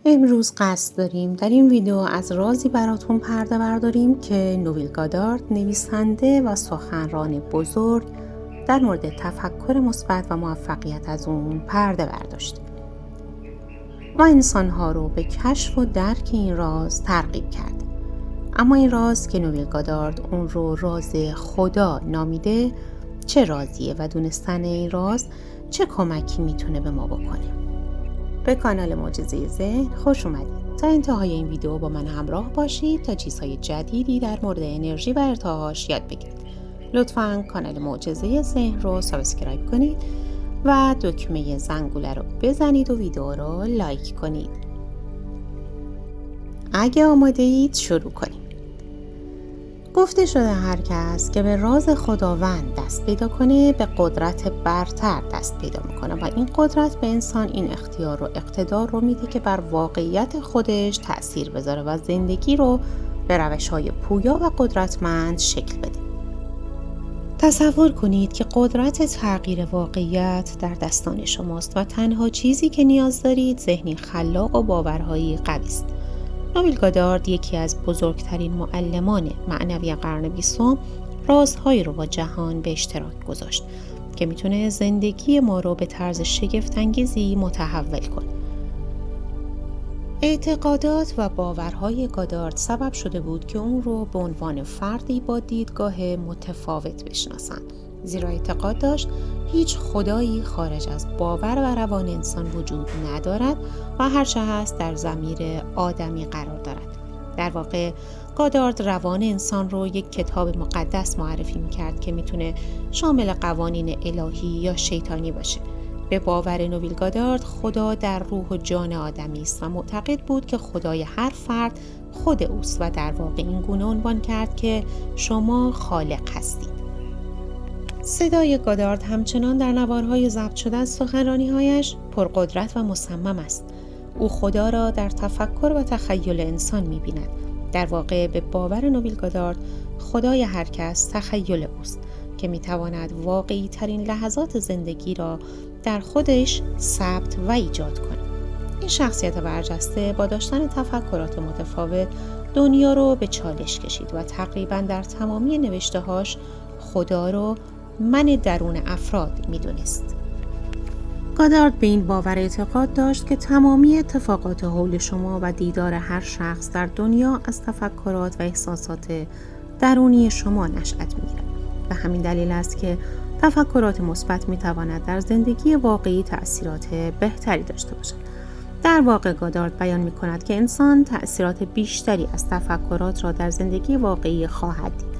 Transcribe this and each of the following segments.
امروز قصد داریم در این ویدیو از رازی براتون پرده برداریم که نویل گادارد، نویسنده و سخنران بزرگ، در مورد تفکر مثبت و موفقیت از اون پرده برداشته و انسانها رو به کشف و درک این راز ترغیب کرده. اما این راز که نویل گادارد اون رو راز خدا نامیده چه رازیه و دونستن این راز چه کمکی میتونه به ما بکنه؟ به کانال معجزه ذهن خوش اومدید. تا انتهای این ویدیو با من همراه باشید تا چیزهای جدیدی در مورد انرژی و ارتعاش یاد بگیرید. لطفاً کانال معجزه ذهن رو سابسکرایب کنید و دکمه زنگوله رو بزنید و ویدیو رو لایک کنید. اگه آماده اید شروع کنید. گفته شده هر کس که به راز خداوند دست پیدا کنه به قدرت برتر دست پیدا میکنه و این قدرت به انسان این اختیار و اقتدار رو میده که بر واقعیت خودش تأثیر بذاره و زندگی رو به روش‌های پویا و قدرتمند شکل بده. تصور کنید که قدرت تغییر واقعیت در دستان شماست و تنها چیزی که نیاز دارید ذهنی خلاق و باورهایی قوی است. نویل گادارد، یکی از بزرگترین معلمان معنوی قرن 20، رازهایی رو با جهان به اشتراک گذاشت که میتونه زندگی ما رو به طرز شگفت‌انگیزی متحول کنه. اعتقادات و باورهای گادارد سبب شده بود که اون رو به عنوان فردی با دیدگاه متفاوت بشناسن، زیرا اعتقاد داشت هیچ خدایی خارج از باور و روان انسان وجود ندارد و هرچه هست در ضمیر آدمی قرار دارد. در واقع گادارد روان انسان رو یک کتاب مقدس معرفی میکرد که میتونه شامل قوانین الهی یا شیطانی باشه. به باور نویل گادارد خدا در روح و جان آدمی است و معتقد بود که خدای هر فرد خود اوست و در واقع این گونه عنوان کرد که شما خالق هستید. صدای گادارد همچنان در نوارهای ضبط شده از سخنرانی‌هایش پرقدرت و مصمم است. او خدا را در تفکر و تخیل انسان می‌بیند. در واقع به باور نویل گادارد خدای هر کس تخیل اوست که می‌تواند واقعی ترین لحظات زندگی را در خودش ثبت و ایجاد کند. این شخصیت برجسته با داشتن تفکرات متفاوت دنیا رو به چالش کشید و تقریباً در تمامی نوشته‌هاش خدا رو من درون افراد می‌دونست. گادارد به این باور اعتقاد داشت که تمامی اتفاقات حول شما و دیدار هر شخص در دنیا از تفکرات و احساسات درونی شما نشأت می‌گیرد. به همین دلیل است که تفکرات مثبت می‌تواند در زندگی واقعی تأثیرات بهتری داشته باشد. در واقع گادارد بیان می‌کند که انسان تأثیرات بیشتری از تفکرات را در زندگی واقعی خواهد دید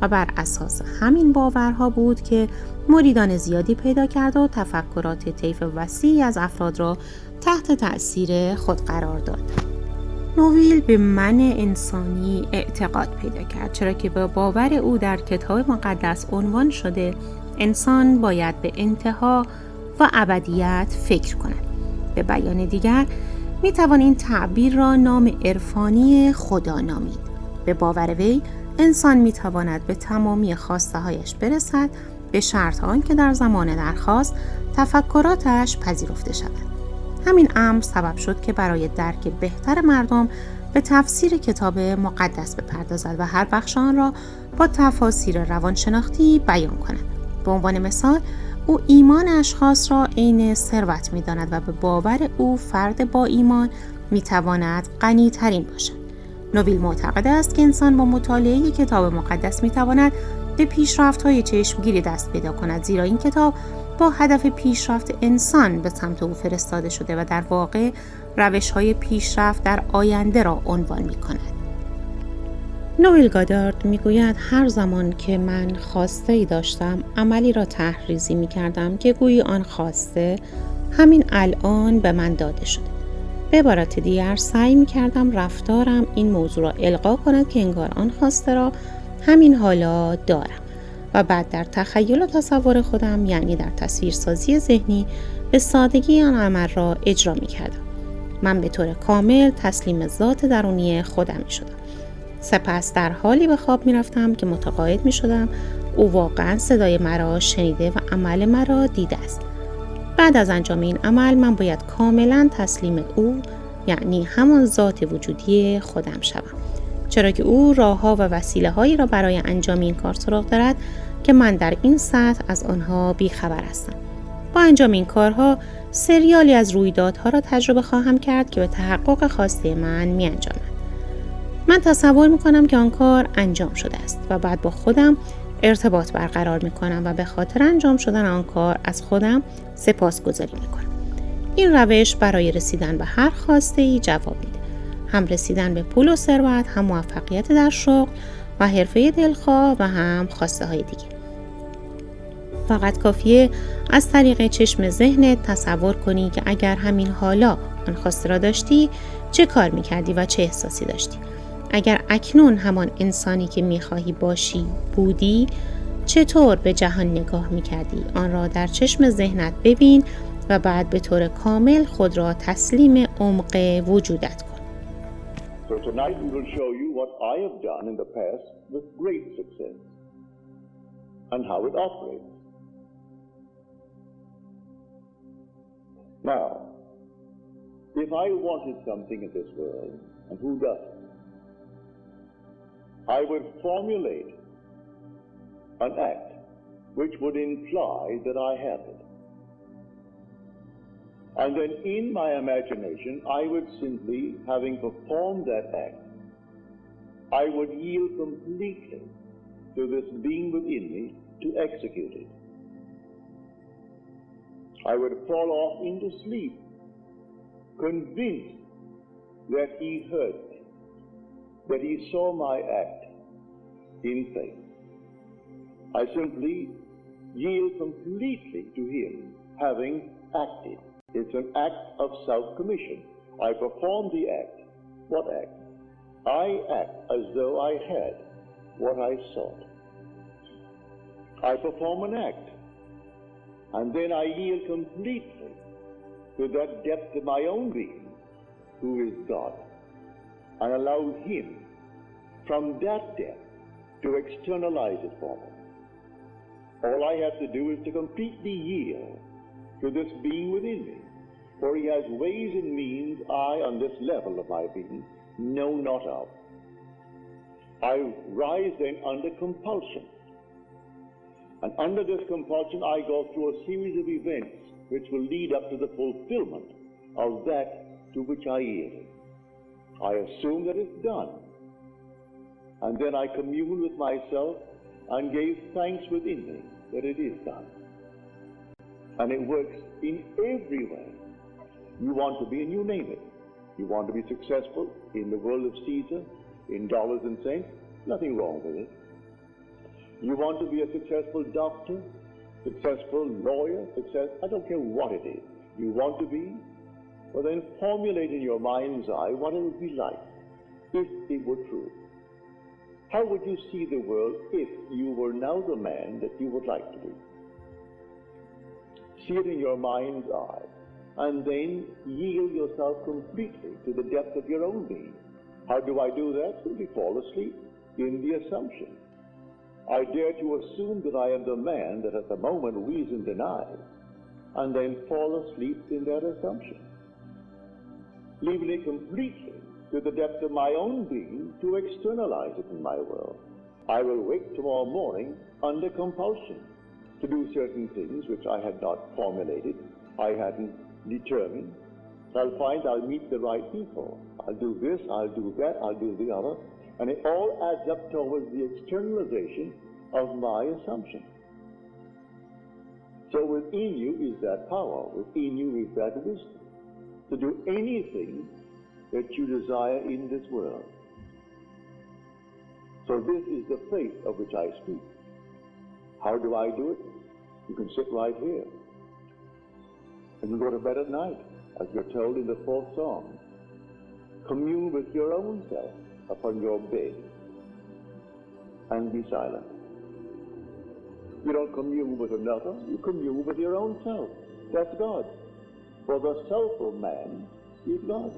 و بر اساس همین باورها بود که مریدان زیادی پیدا کرد و تفکرات طیف وسیعی از افراد را تحت تأثیر خود قرار داد. نویل به من انسانی اعتقاد پیدا کرد، چرا که به باور او در کتاب مقدس عنوان شده انسان باید به انتها و ابدیت فکر کند. به بیان دیگر می توان این تعبیر را نام عرفانی خدا نامید. به باور وی انسان می تواند به تمامی خواسته هایش برسد به شرط آنکه در زمان درخواست تفکراتش پذیرفته شود. همین امر سبب شد که برای درک بهتر مردم به تفسیر کتاب مقدس بپردازد و هر بخش آن را با تفاسیر روانشناختی بیان کند. به عنوان مثال او ایمان اشخاص را عین ثروت می داند و به باور او فرد با ایمان می تواند غنی ترین باشد. نویل معتقد است که انسان با مطالعه کتاب مقدس می تواند به پیشرفت‌های چشمگیری دست پیدا کند، زیرا این کتاب با هدف پیشرفت انسان به سمت او فرستاده شده و در واقع روش‌های پیشرفت در آینده را عنوان می‌کند. نویل گادارد می‌گوید هر زمان که من خواسته‌ای داشتم عملی را طرح‌ریزی می‌کردم که گویی آن خواسته همین الان به من داده شده. به عبارت دیگر سعی می‌کردم رفتارم این موضوع را القا کند که انگار آن خواسته را همین حالا دارم و بعد در تخیل و تصور خودم، یعنی در تصویرسازی ذهنی، به سادگی آن عمل را اجرا می‌کردم. من به طور کامل تسلیم ذات درونی خودم می‌شدم. سپس در حالی به خواب می‌رفتم که متقاعد می‌شدم او واقعاً صدای مرا شنیده و عمل مرا دیده است. بعد از انجام این عمل من باید کاملاً تسلیم او یعنی همان ذات وجودی خودم شوم، چرا که او راه‌ها و وسیله‌هایی را برای انجام این کار سراغ دارد که من در این سطح از آنها بیخبر هستم. با انجام این کارها سریالی از رویدادها را تجربه خواهم کرد که به تحقق خواسته من می انجامد. من تصور می کنم که آن کار انجام شده است و بعد با خودم ارتباط برقرار می کنم و به خاطر انجام شدن آن کار از خودم سپاسگزاری می کنم. این روش برای رسیدن به هر خواسته‌ای جواب میده. هم رسیدن به پول و ثروت، هم موفقیت در شغل و حرفه دلخواه و هم خواسته های دیگه. فقط کافیه از طریق چشم ذهنت تصور کنی که اگر همین حالا آن خواسته را داشتی چه کار میکردی و چه احساسی داشتی. اگر اکنون همان انسانی که میخواهی باشی بودی، چطور به جهان نگاه میکردی؟ آن را در چشم ذهنت ببین و بعد به طور کامل خود را تسلیم عمق وجودت کن. So tonight we will show you what I have done in the past with great success and how it operates. Now, if I wanted something in this world, and who doesn't, I would formulate an act which would imply that I have it. And then in my imagination, I would simply, having performed that act, I would yield completely to this being within me to execute it. I would fall off into sleep, convinced that he heard me, that he saw my act in faith. I simply yield completely to him, having acted. It's an act of self-commission. I perform the act. What act? I act as though I had what I sought. I perform an act, and then I yield completely to that depth of my own being, who is God, and allow him from that depth to externalize it for me. All I have to do is to completely yield to this being within me, for he has ways and means I, on this level of my being, know not of. I rise then under compulsion. And under this compulsion, I go through a series of events which will lead up to the fulfillment of that to which I yielded. I assume that it's done. And then I commune with myself and gave thanks within me that it is done. And it works in every way. You want to be, and you name it. You want to be successful in the world of Caesar, in dollars and cents, nothing wrong with it. You want to be a successful doctor, successful lawyer, I don't care what it is. You want to be, well then formulate in your mind's eye what it would be like if it were true. How would you see the world if you were now the man that you would like to be? See it in your mind's eye, and then yield yourself completely to the depth of your own being. How do I do that? Simply fall asleep in the assumption. I dare to assume that I am the man that at the moment reason denies, and then fall asleep in that assumption, leaving it completely to the depth of my own being to externalize it in my world. I will wake tomorrow morning under compulsion to do certain things which I had not formulated, I hadn't determined. I'll find I'll meet the right people. I'll do this, I'll do that, I'll do the other. And it all adds up towards the externalization of my assumption. So within you is that power, within you is that wisdom to do anything that you desire in this world. So this is the faith of which I speak. How do I do it? You can sit right here. And you go to bed at night, as you're told in the 4th Psalm. Commune with your own self upon your bed and be silent. You don't commune with another, you commune with your own self. That's God. For the self of man is God.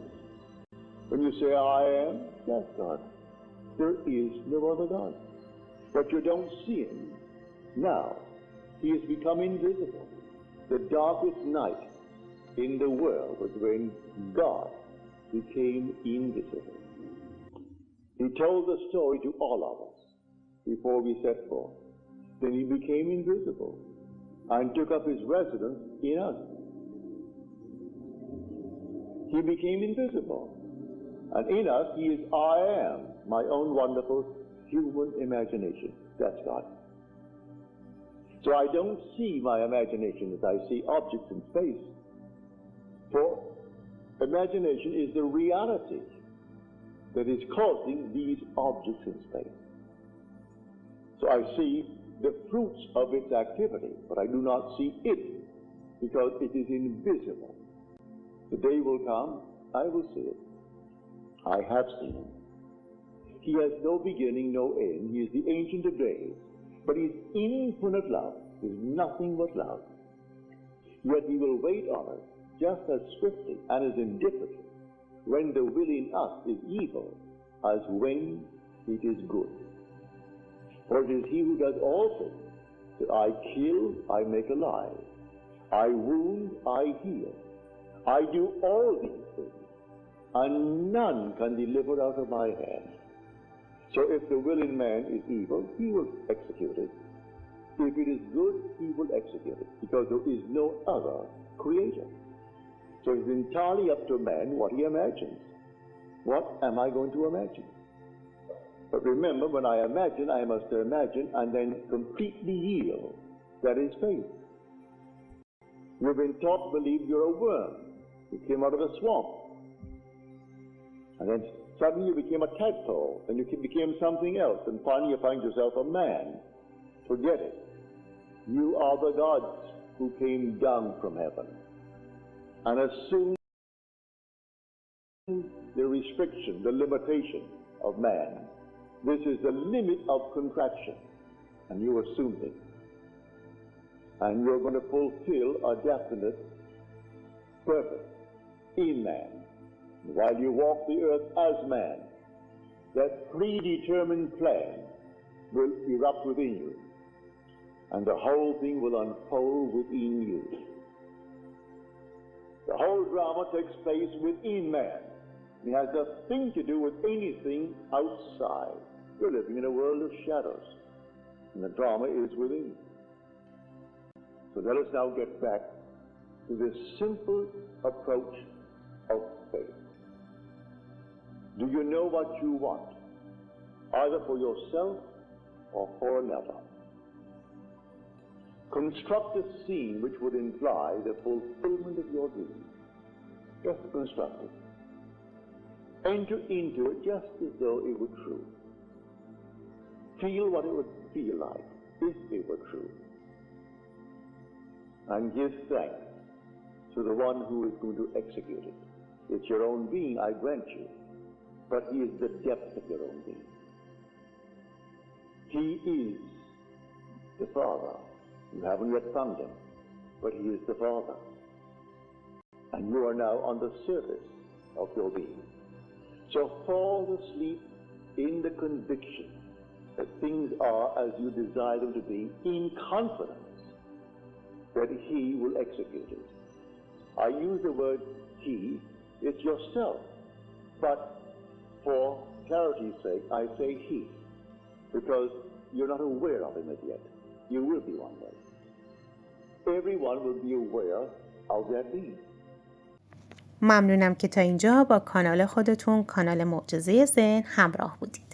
When you say, I am, that's God. There is no other God. But you don't see him now. He has become invisible. The darkest night in the world was when God became invisible. He told the story to all of us before we set forth. Then he became invisible and took up his residence in us. He became invisible. And in us, he is I am, my own wonderful human imagination. That's God. So I don't see my imagination as I see objects in space. For imagination is the reality that is causing these objects in space. So I see the fruits of its activity, but I do not see it because it is invisible. The day will come, I will see it. I have seen him. He has no beginning, no end. He is the Ancient of Days, but his infinite love is nothing but love. Yet he will wait on us just as swiftly and as indifferently when the will in us is evil as when it is good. For it is he who does all things, that I kill, I make alive. I wound, I heal. I do all these things, and none can deliver out of my hand. So if the will in man is evil, he will execute it. If it is good, he will execute it, because there is no other creator. So it's entirely up to man what he imagines. What am I going to imagine? But remember, when I imagine, I must imagine and then completely yield. That is faith. You've been taught to believe you're a worm. You came out of a swamp. And then suddenly you became a tadpole, and you became something else, and finally you find yourself a man. Forget it. You are the gods who came down from heaven and assumed the restriction, the limitation of man. This is the limit of contraction, and you assumed it. And you're going to fulfill a definite purpose in man. While you walk the earth as man, that predetermined plan will erupt within you, and the whole thing will unfold within you. The whole drama takes place within man. It has nothing to do with anything outside. You're living in a world of shadows, and the drama is within. So let us now get back to this simple approach of faith. Do you know what you want, either for yourself or for another? Construct a scene which would imply the fulfillment of your dream. Just construct it. Enter into it just as though it were true. Feel what it would feel like if it were true. And give thanks to the one who is going to execute it. It's your own being, I grant you, but he is the depth of your own being. He is the Father. You haven't yet found him, but he is the Father. And you are now on the surface of your being. So fall asleep in the conviction that things are as you desire them to be, in confidence that he will execute it. I use the word he, it's yourself, but for clarity's sake, I say he, because you're not aware of him as yet. You will be one day. Everyone will be aware of their being. ممنونم که تا اینجا با کانال خودتون، کانال معجزه ذهن همراه بودید.